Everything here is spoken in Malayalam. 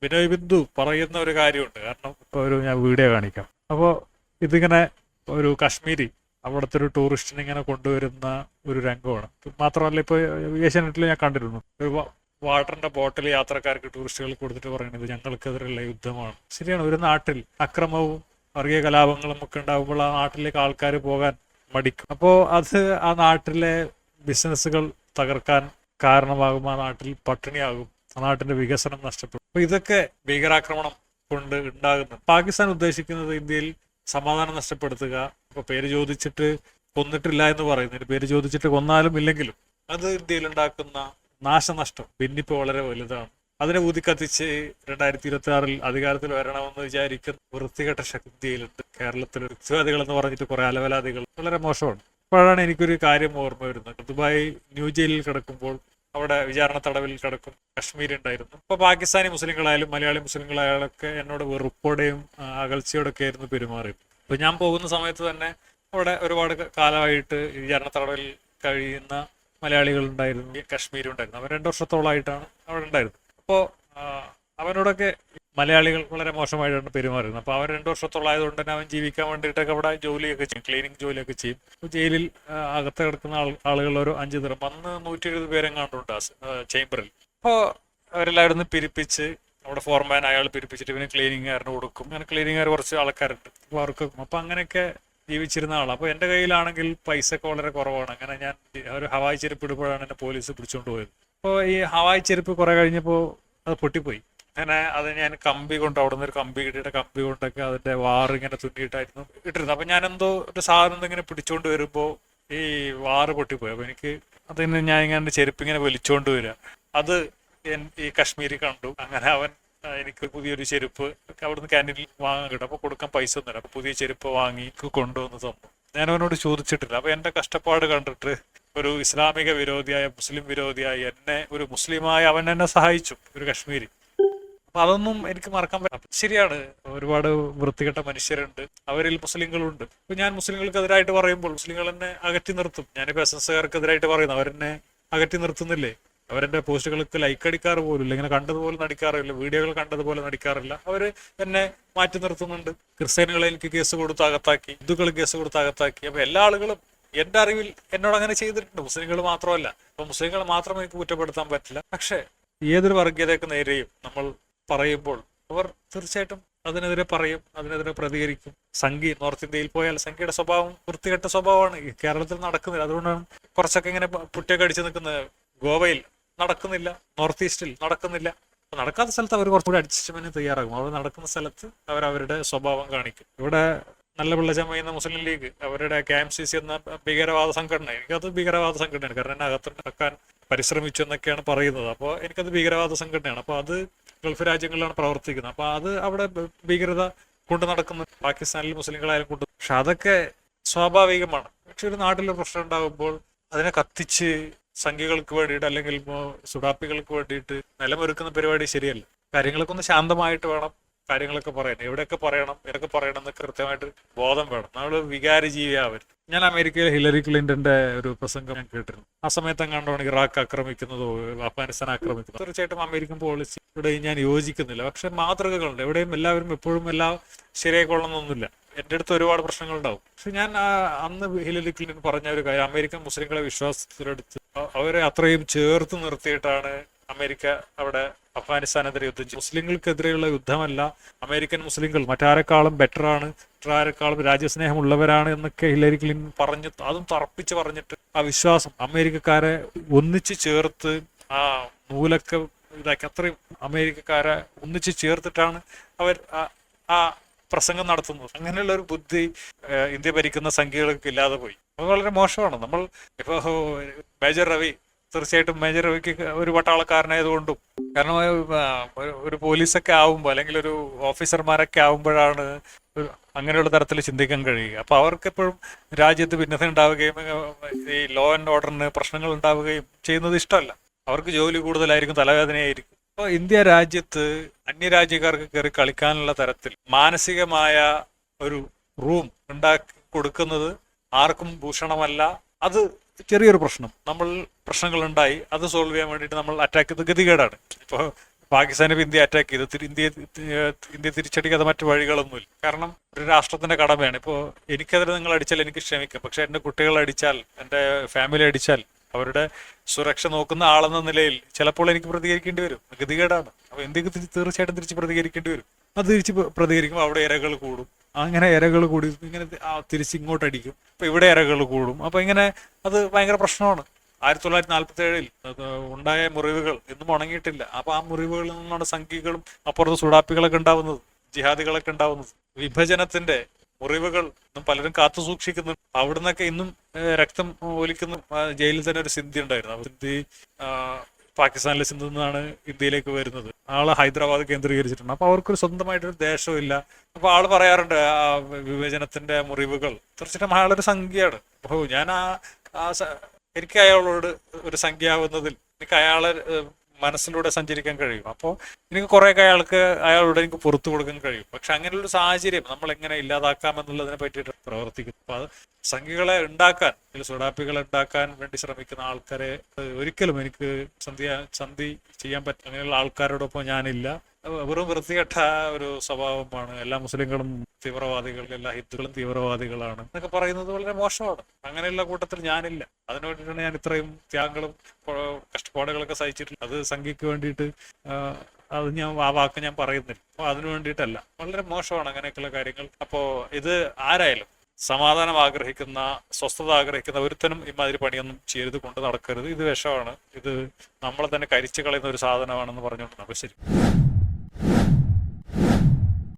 ബിനോയ് ബിന്ദു പറയുന്ന ഒരു കാര്യമുണ്ട്. കാരണം ഇപ്പോൾ ഞാൻ വീഡിയോ കാണിക്കാം. അപ്പോൾ ഇതിങ്ങനെ ഒരു കാശ്മീരി അവിടുത്തെ ഒരു ടൂറിസ്റ്റിനെ ഇങ്ങനെ കൊണ്ടുവരുന്ന ഒരു രംഗമാണ്. മാത്രമല്ല ഇപ്പോൾ ഏഷ്യാനെറ്റിൽ ഞാൻ കണ്ടിരുന്നു, ഒരു വാട്ടറിന്റെ ബോട്ടിൽ യാത്രക്കാർക്ക് ടൂറിസ്റ്റുകൾക്ക് കൊടുത്തിട്ട് പറയുന്നത് ഞങ്ങൾക്കെതിരെയുള്ള യുദ്ധമാണ്. ശരിയാണ്, ഒരു നാട്ടിൽ അക്രമവും വർഗീയ കലാപങ്ങളും ഒക്കെ ഉണ്ടാകുമ്പോൾ ആ നാട്ടിലേക്ക് ആൾക്കാർ പോകാൻ മടിക്കും. അപ്പോൾ അത് ആ നാട്ടിലെ ബിസിനസ്സുകൾ തകർക്കാൻ കാരണമാകും, ആ നാട്ടിൽ പട്ടിണിയാകും, ആ നാട്ടിന്റെ വികസനം നഷ്ടപ്പെടും. അപ്പൊ ഇതൊക്കെ ഭീകരാക്രമണം കൊണ്ട് ഉണ്ടാകുന്നത്. പാകിസ്ഥാൻ ഉദ്ദേശിക്കുന്നത് ഇന്ത്യയിൽ സമാധാനം നഷ്ടപ്പെടുത്തുക. ഇപ്പൊ പേര് ചോദിച്ചിട്ട് കൊന്നിട്ടില്ല എന്ന് പറയുന്നതിന്, പേര് ചോദിച്ചിട്ട് കൊന്നാലും ഇല്ലെങ്കിലും അത് ഇന്ത്യയിൽ ഉണ്ടാക്കുന്ന നാശനഷ്ടം ഭിന്നിപ്പ് വളരെ വലുതാണ്. അതിനെ ഊതിക്കത്തിച്ച് 2026 അധികാരത്തിൽ വരണമെന്ന് വിചാരിക്കുന്ന വൃത്തികെട്ട ശക്തി ഇന്ത്യയിലുണ്ട്. കേരളത്തിൽ യുക്തിവാദികൾ എന്ന് പറഞ്ഞിട്ട് കുറെ അലവലാദികൾ, വളരെ മോശമാണ്. അപ്പോഴാണ് എനിക്കൊരു കാര്യം ഓർമ്മ വരുന്നത്. ദുബായ് ന്യൂ ജയിലിൽ കിടക്കുമ്പോൾ അവിടെ വിചാരണ തടവിൽ കിടക്കും കശ്മീർ ഉണ്ടായിരുന്നു. അപ്പൊ പാകിസ്ഥാനി മുസ്ലിങ്ങളായാലും മലയാളി മുസ്ലിങ്ങളായാലൊക്കെ എന്നോട് വെറുപ്പോടെയും അകൽച്ചയോടൊക്കെ ആയിരുന്നു പെരുമാറിയത്. അപ്പൊ ഞാൻ പോകുന്ന സമയത്ത് തന്നെ അവിടെ ഒരുപാട് കാലമായിട്ട് വിചാരണ തടവിൽ കഴിയുന്ന മലയാളികൾ ഉണ്ടായിരുന്നു, കശ്മീരും ഉണ്ടായിരുന്നു. അവൻ 2 വർഷത്തോളമായിട്ടാണ് അവിടെ ഉണ്ടായിരുന്നത്. അപ്പോൾ അവനോടൊക്കെ മലയാളികൾ വളരെ മോശമായിട്ടാണ് പെരുമാറുന്നത്. അപ്പോൾ അവൻ 2 വർഷത്തോളമായതുകൊണ്ട് തന്നെ അവൻ ജീവിക്കാൻ വേണ്ടിയിട്ടൊക്കെ അവിടെ ജോലിയൊക്കെ ചെയ്യും, ക്ലീനിങ് ജോലിയൊക്കെ ചെയ്യും. ജയിലിൽ അകത്ത് കിടക്കുന്ന ആളുകൾ ഒരു 5 ദിനം, അന്ന് 170 പേരെങ്ങാണ്ടുണ്ട് ചേംബറിൽ. അപ്പോൾ അവരെല്ലാവരും പിരിപ്പിച്ച് അവിടെ ഫോർമാൻ അയാൾ പിരിപ്പിച്ചിട്ട് ഇവന് ക്ലീനിങ്ങുകാരന് കൊടുക്കും. അങ്ങനെ ക്ലീനിങ്ങുകാർ കുറച്ച് ആൾക്കാരുണ്ട്, അപ്പോൾ അവർക്ക് അപ്പോൾ അങ്ങനെയൊക്കെ ജീവിച്ചിരുന്ന ആളാണ്. അപ്പോൾ എൻ്റെ കയ്യിലാണെങ്കിൽ പൈസ ഒക്കെ വളരെ കുറവാണ്. അങ്ങനെ ഞാൻ ഒരു ഹവായി ചെരുപ്പ് ഇടുമ്പോഴാണ് എന്നെ പോലീസ് പിടിച്ചുകൊണ്ട് പോയത്. അപ്പോൾ ഈ ഹവായി ചെരുപ്പ് കുറെ കഴിഞ്ഞപ്പോൾ അത് പൊട്ടിപ്പോയി. അങ്ങനെ അത് ഞാൻ കമ്പി കൊണ്ട്, അവിടെ നിന്ന് ഒരു കമ്പി കിട്ടിയിട്ട് കമ്പി കൊണ്ടൊക്കെ അതിന്റെ വാറ് ഇങ്ങനെ തുന്നിയിട്ടായിരുന്നു ഇട്ടിരുന്നത്. അപ്പൊ ഞാൻ എന്തോ ഒരു സാധനം ഇങ്ങനെ പിടിച്ചോണ്ട് വരുമ്പോൾ ഈ വാറ് പൊട്ടിപ്പോയി. അപ്പൊ എനിക്ക് അതിന് ഞാൻ ഇങ്ങനെ ചെരുപ്പ് ഇങ്ങനെ വലിച്ചോണ്ട് വരിക, അത് ഈ കശ്മീരി കണ്ടു. അങ്ങനെ അവൻ എനിക്ക് പുതിയൊരു ചെരുപ്പ് അവിടുന്ന് ക്യാൻറ്റീനിൽ വാങ്ങാൻ കിട്ടും. അപ്പൊ കൊടുക്കാൻ പൈസ ഒന്നുമില്ല. അപ്പൊ പുതിയ ചെരുപ്പ് വാങ്ങി കൊണ്ടുവന്ന് തന്നു. ഞാൻ അവനോട് ചോദിച്ചിട്ടില്ല. അപ്പൊ എന്റെ കഷ്ടപ്പാട് കണ്ടിട്ട് ഒരു ഇസ്ലാമിക വിരോധിയായ, മുസ്ലിം വിരോധിയായ എന്നെ, ഒരു മുസ്ലിമായ അവൻ എന്നെ സഹായിച്ചു, ഒരു കശ്മീരി. അപ്പൊ അതൊന്നും എനിക്ക് മറക്കാൻ പറ്റില്ല. ശരിയാണ്, ഒരുപാട് വൃത്തികെട്ട മനുഷ്യരുണ്ട്, അവരിൽ മുസ്ലിങ്ങളുണ്ട്. ഇപ്പൊ ഞാൻ മുസ്ലിങ്ങൾക്കെതിരായിട്ട് പറയുമ്പോൾ മുസ്ലിങ്ങൾ എന്നെ അകറ്റി നിർത്തും. ഞാനിപ്പോ എസ്എൻഎസ്കാർക്കെതിരായിട്ട് പറയുന്നു, അവരെന്നെ അകറ്റി നിർത്തുന്നില്ലേ? അവരെന്റെ പോസ്റ്റുകൾക്ക് ലൈക്ക് അടിക്കാറ് പോലും, ഇങ്ങനെ കണ്ടതുപോലെ നടിക്കാറില്ല, വീഡിയോകൾ കണ്ടതുപോലെ നടിക്കാറില്ല. അവര് എന്നെ മാറ്റി നിർത്തുന്നുണ്ട്. ക്രിസ്ത്യാനികളെ എനിക്ക് കേസ് കൊടുത്ത് അകത്താക്കി, ഹിന്ദുക്കൾ കേസ് കൊടുത്ത് അകത്താക്കി. അപ്പൊ എല്ലാ ആളുകളും എന്റെ അറിവിൽ എന്നോട് അങ്ങനെ ചെയ്തിട്ടുണ്ട്, മുസ്ലിങ്ങൾ മാത്രമല്ല. അപ്പൊ മുസ്ലിങ്ങൾ മാത്രം എനിക്ക് കുറ്റപ്പെടുത്താൻ പറ്റില്ല. പക്ഷെ ഏതൊരു വർഗീയതയ്ക്ക് നേരെയും നമ്മൾ പറയുമ്പോൾ അവർ തീർച്ചയായിട്ടും അതിനെതിരെ പറയും, അതിനെതിരെ പ്രതികരിക്കും. സംഘി നോർത്ത് ഇന്ത്യയിൽ പോയാൽ സംഘിയുടെ സ്വഭാവം വൃത്തികെട്ട സ്വഭാവമാണ്. ഈ കേരളത്തിൽ നടക്കുന്നില്ല. അതുകൊണ്ടാണ് കുറച്ചൊക്കെ ഇങ്ങനെ പുറ്റൊക്കെ അടിച്ചു നിൽക്കുന്നത്. ഗോവയിൽ നടക്കുന്നില്ല, നോർത്ത് ഈസ്റ്റിൽ നടക്കുന്നില്ല. നടക്കാത്ത സ്ഥലത്ത് അവർ കുറച്ചുകൂടി അഡ്ജസ്റ്റ്മെന്റിന് തയ്യാറാകും. അവർ നടക്കുന്ന സ്ഥലത്ത് അവർ അവരുടെ സ്വഭാവം കാണിക്കും. ഇവിടെ നല്ല വെള്ളച്ചമ എന്ന മുസ്ലിം ലീഗ്, അവരുടെ KMCC എന്ന ഭീകരവാദ സംഘടന, എനിക്കത് ഭീകരവാദ സംഘടനയാണ്. കാരണം എന്നെ അകത്തുണ്ടാക്കാൻ പരിശ്രമിച്ചു എന്നൊക്കെയാണ് പറയുന്നത്. അപ്പോൾ എനിക്കത് ഭീകരവാദ സംഘടനയാണ്. അപ്പോൾ അത് ഗൾഫ് രാജ്യങ്ങളിലാണ് പ്രവർത്തിക്കുന്നത്. അപ്പോൾ അത് അവിടെ ഭീകരത കൊണ്ട് നടക്കുന്ന, പാകിസ്ഥാനിൽ മുസ്ലിങ്ങളായാലും കൊണ്ട്. പക്ഷെ അതൊക്കെ സ്വാഭാവികമാണ്. പക്ഷെ ഒരു നാട്ടിൽ പ്രശ്നം ഉണ്ടാകുമ്പോൾ അതിനെ കത്തിച്ച് സംഘികൾക്ക് വേണ്ടിയിട്ട് അല്ലെങ്കിൽ സുഡാപ്പികൾക്ക് വേണ്ടിയിട്ട് നിലമൊരുക്കുന്ന പരിപാടി ശരിയല്ല. കാര്യങ്ങളൊക്കെ ഒന്ന് ശാന്തമായിട്ട് വേണം കാര്യങ്ങളൊക്കെ പറയാൻ. എവിടെയൊക്കെ പറയണം, ഏതൊക്കെ പറയണം എന്നൊക്കെ കൃത്യമായിട്ട് ബോധം വേണം. നമ്മൾ വികാര ജീവിയാവരുത്. ഞാൻ അമേരിക്കയിലെ ഹിലറി ക്ലിന്റന്റെ ഒരു പ്രസംഗം ഞാൻ കേട്ടിരുന്നു. ആ സമയത്ത് എങ്ങാണ്ടാണ് ഇറാഖ് ആക്രമിക്കുന്നതോ അഫ്ഗാനിസ്ഥാൻ ആക്രമിക്കുന്നതോ. തീർച്ചയായിട്ടും അമേരിക്കൻ പോളിസി ഇവിടെയും ഞാൻ യോജിക്കുന്നില്ല. പക്ഷെ മാതൃകകളുണ്ട്. എവിടെയും എല്ലാവരും എപ്പോഴും എല്ലാം ശരിയായിക്കൊള്ളണമെന്നൊന്നുമില്ല. എൻ്റെ അടുത്ത് ഒരുപാട് പ്രശ്നങ്ങളുണ്ടാവും. പക്ഷെ ഞാൻ അന്ന് ഹിലറി ക്ലിന്റൺ പറഞ്ഞ ഒരു കാര്യം, അമേരിക്കൻ മുസ്ലിങ്ങളെ വിശ്വാസത്തിലെടുത്ത് അവരെ അത്രയും ചേർത്ത് നിർത്തിയിട്ടാണ് അമേരിക്ക അവിടെ അഫ്ഗാനിസ്ഥാനെതിരെ യുദ്ധം ചെയ്തു. മുസ്ലിങ്ങൾക്കെതിരെയുള്ള യുദ്ധമല്ല, അമേരിക്കൻ മുസ്ലിങ്ങൾ മറ്റാരെക്കാളും ബെറ്ററാണ്, മറ്റാരെക്കാളും രാജ്യസ്നേഹമുള്ളവരാണ് എന്നൊക്കെ ഹിലറി ക്ലിന്റൺ പറഞ്ഞു. അതും തറപ്പിച്ച് പറഞ്ഞിട്ട് ആ വിശ്വാസം അമേരിക്കക്കാരെ ഒന്നിച്ച് ചേർത്ത് ആ നൂലൊക്കെ ഇതാക്കി, അത്രയും അമേരിക്കക്കാരെ ഒന്നിച്ച് ചേർത്തിട്ടാണ് അവർ ആ പ്രസംഗം നടത്തുന്നത്. അങ്ങനെയുള്ള ഒരു ബുദ്ധി ഇന്ത്യ ഭരിക്കുന്ന സംഖ്യകൾക്ക് ഇല്ലാതെ പോയി. അത് വളരെ മോശമാണ്. നമ്മൾ ഇപ്പോ മേജർ രവി, തീർച്ചയായിട്ടും മേജർ രവിക്ക് ഒരു പട്ടാളക്കാരനായതുകൊണ്ടും, കാരണം ഒരു പോലീസൊക്കെ ആവുമ്പോൾ അല്ലെങ്കിൽ ഒരു ഓഫീസർമാരൊക്കെ ആവുമ്പോഴാണ് അങ്ങനെയുള്ള തരത്തിൽ ചിന്തിക്കാൻ കഴിയുക. അപ്പൊ അവർക്കെപ്പോഴും രാജ്യത്ത് ഭിന്നത ഉണ്ടാവുകയും ഈ ലോ ആൻഡ് ഓർഡറിന് പ്രശ്നങ്ങൾ ഉണ്ടാവുകയും ചെയ്യുന്നത് ഇഷ്ടമല്ല. അവർക്ക് ജോലി കൂടുതലായിരിക്കും, തലവേദനയായിരിക്കും. അപ്പോൾ ഇന്ത്യ രാജ്യത്ത് അന്യരാജ്യക്കാർക്ക് കയറി കളിക്കാനുള്ള തരത്തിൽ മാനസികമായ ഒരു റൂം ഉണ്ടാക്കി കൊടുക്കുന്നത് ആർക്കും ഭൂഷണമല്ല. അത് ചെറിയൊരു പ്രശ്നം, നമ്മൾ പ്രശ്നങ്ങൾ ഉണ്ടായി അത് സോൾവ് ചെയ്യാൻ വേണ്ടിയിട്ട് നമ്മൾ അറ്റാക്ക് ചെയ്ത് ഗതികേടാണ്. ഇപ്പോൾ പാകിസ്ഥാനെ ഇന്ത്യ അറ്റാക്ക് ചെയ്തു. ഇന്ത്യ തിരിച്ചടിക്കാതെ മറ്റു വഴികളൊന്നുമില്ല. കാരണം ഒരു രാഷ്ട്രത്തിന്റെ കടമയാണ്. ഇപ്പോൾ എനിക്കെതിരെ നിങ്ങൾ അടിച്ചാൽ എനിക്ക് ക്ഷമിക്കാം, പക്ഷെ എൻ്റെ കുട്ടികൾ അടിച്ചാൽ, എൻ്റെ ഫാമിലി അടിച്ചാൽ, അവരുടെ സുരക്ഷ നോക്കുന്ന ആളെന്ന നിലയിൽ ചിലപ്പോൾ എനിക്ക് പ്രതികരിക്കേണ്ടി വരും. ഗതികേടാണ്. അപ്പോൾ ഇന്ത്യക്ക് തീർച്ചയായിട്ടും തിരിച്ച് പ്രതികരിക്കേണ്ടി വരും. അത് തിരിച്ച് പ്രതികരിക്കുമ്പോൾ അവിടെ ഇരകൾ കൂടും. അങ്ങനെ ഇരകൾ കൂടി ഇങ്ങനെ തിരിച്ച് ഇങ്ങോട്ട് അടിക്കും. അപ്പൊ ഇവിടെ ഇരകൾ കൂടും. അപ്പൊ ഇങ്ങനെ അത് ഭയങ്കര പ്രശ്നമാണ്. 1947 ഉണ്ടായ മുറിവുകൾ ഇന്നും ഉണങ്ങിയിട്ടില്ല. അപ്പൊ ആ മുറിവുകളിൽ നിന്നാണ് സംഘികളും അപ്പുറത്ത് സുഡാപ്പികളൊക്കെ ഉണ്ടാവുന്നത്, ജിഹാദികളൊക്കെ ഉണ്ടാവുന്നത്. വിഭജനത്തിന്റെ മുറിവുകൾ ഇന്നും പലരും കാത്തു സൂക്ഷിക്കുന്നു. അവിടുന്നൊക്കെ ഇന്നും രക്തം ഒലിക്കുന്ന ജയിലിൽ തന്നെ ഒരു സിന്ധി ഉണ്ടായിരുന്നു. സിന്ധി പാകിസ്ഥാനിലെ സിന്ധു നിന്നാണ് ഇന്ത്യയിലേക്ക് വരുന്നത്. ആള് ഹൈദരാബാദ് കേന്ദ്രീകരിച്ചിട്ടുണ്ട്. അപ്പൊ അവർക്കൊരു സ്വന്തമായിട്ടൊരു ദേശവും ഇല്ല. അപ്പൊ ആള് പറയാറുണ്ട് ആ വിഭജനത്തിന്റെ മുറിവുകൾ. തീർച്ചയായിട്ടും അയാളൊരു സംഖ്യയാണ്. അപ്പൊ ഞാൻ എനിക്ക് അയാളോട് ഒരു സംഖ്യയാവുന്നതിൽ എനിക്ക് അയാളെ മനസ്സിലൂടെ സഞ്ചരിക്കാൻ കഴിയും. അപ്പോൾ എനിക്ക് കുറേയൊക്കെ അയാളോട് എനിക്ക് പുറത്തു കൊടുക്കാൻ കഴിയും. പക്ഷെ അങ്ങനെയുള്ള സാഹചര്യം നമ്മൾ എങ്ങനെ ഇല്ലാതാക്കാമെന്നുള്ളതിനെ പറ്റിയിട്ട് പ്രവർത്തിക്കുന്നു. അപ്പൊ അത് സംഖ്യകളെ ഉണ്ടാക്കാൻ, സുഡാപ്പികളെ ഉണ്ടാക്കാൻ വേണ്ടി ശ്രമിക്കുന്ന ആൾക്കാരെ ഒരിക്കലും എനിക്ക് സന്ധി ചെയ്യാൻ പറ്റും. അങ്ങനെയുള്ള ആൾക്കാരോടൊപ്പം ഞാനില്ല. വെറും വൃത്തികെട്ട ഒരു സ്വഭാവമാണ്. എല്ലാ മുസ്ലിങ്ങളും തീവ്രവാദികൾ, എല്ലാ ഹിന്ദുക്കളും തീവ്രവാദികളാണ് എന്നൊക്കെ പറയുന്നത് വളരെ മോശമാണ്. അങ്ങനെയുള്ള കൂട്ടത്തിൽ ഞാനില്ല. അതിനു വേണ്ടിയിട്ടാണ് ഞാൻ ഇത്രയും ത്യാഗങ്ങളും കഷ്ടപ്പാടുകളൊക്കെ സഹിച്ചിട്ടുള്ളത്. അത് സംഖ്യക്ക് വേണ്ടിയിട്ട് അത് ആ വാക്ക് ഞാൻ പറയുന്നില്ല. അപ്പൊ അതിനു വേണ്ടിയിട്ടല്ല. വളരെ മോശമാണ് അങ്ങനെയൊക്കെയുള്ള കാര്യങ്ങൾ. അപ്പോ ഇത് ആരായാലും സമാധാനം ആഗ്രഹിക്കുന്ന, സ്വസ്ഥത ആഗ്രഹിക്കുന്ന ഒരുത്തനും ഇമാതിരി പണിയൊന്നും ചെയ്ത് കൊണ്ട് നടക്കരുത്. ഇത് വിഷമാണ്. ഇത് നമ്മളെ തന്നെ കരിച്ചു കളയുന്ന ഒരു സാധനമാണെന്ന് പറഞ്ഞുകൊണ്ടാണ്. അപ്പൊ ശരി.